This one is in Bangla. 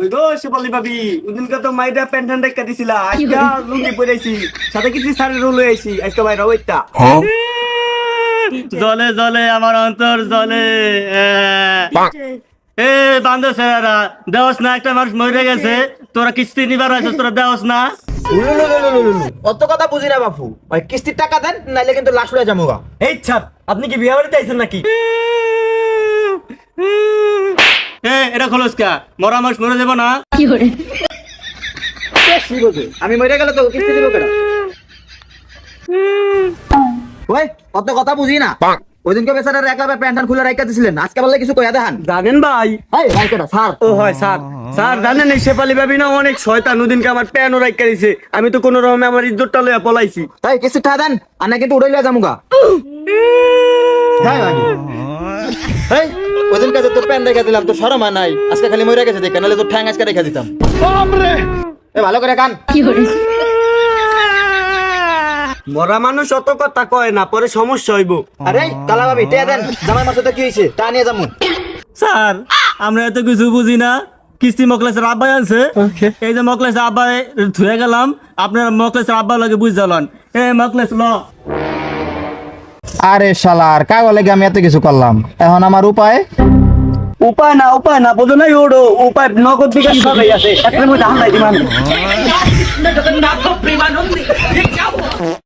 ওই গো শেফালি ভাবি ওদিনকে তো মাইরা প্যান্ট ট্যান্ট রেখে দিছিলা আজকে লুঙ্গি পরেছি সাথে কিছু শাড়ি রোল হয়েছি আজকে বাইরে ওইটা জলে জলে আমার অন্তর জলে এ বান্ধব স্যারা দেওস না, একটা মানুষ মরে গেছে, তোরা কিস্তি নিবার আছে, তোরা দেওস না। অত কথা বুঝি না বাপু, ওই কিস্তির টাকা দেন নাইলে কিন্তু লাশ উড়ে যামুগা। এই ছাপ আপনি কি বিয়ে বাড়িতে আইছেন নাকি? এটা খোলস কা, মরা মানুষ মরে যাবো না? আমি মরে গেলে তো কিস্তি দিব কেন? ওই অত কথা বুঝি না। ওই দিনকে বেচারার একলা প্যান্ট খুলে রাইখা দিছিলেন, আজকে বললে কিছু কইয়া দেখান। জানেন ভাই এই ভাই কেডা স্যার? ও হয় স্যার, স্যার জানেন এই শেফালি ভাবি না অনেক শয়তান, ওদিনকে আমার প্যানও রাইখা দিছে, আমি তো কোনো রকমে আমার ইজ্জতটা লইয়া পলাইছি। তাই কিস্তির টাকা দেন আনা কিন্তু উড়াইলা যামুগা। হ্যাঁ ভাই এই ওই দিনকে যে তোর প্যান্ট রেখে দিলাম, তোর শরম হয় নাই? আজকে খালি মরে গেছে দেখে, নাহলে তোর ঠ্যাং আজকে রেখে দিতাম। এ ভালো করে কান। মরা মানুষ অত কথা কয় না, পরে সমস্যা হইব। আরে কালা ভাবি তে দেন, জামাই মাসে তো কি হইছে তা নিয়ে যামু। স্যার আমরা এত কিছু বুঝি না, কিস্তি মকলেসের আব্বাই আনছে, এই যে মকলেসের আব্বাই ধুয়ে গেলাম, আপনারা মকলেসের আব্বা লাগে বুঝ জ্বালান। এ মকলেস ল। আরে শালার কাগজ লাগে আমি এত কিছু করলাম, এখন আমার উপায় উপায় না বোঝো নাই, ওড়ো উপায় নগদ বিকাশ সবাই আছে, একটা মধ্যে হামলাই দিমান।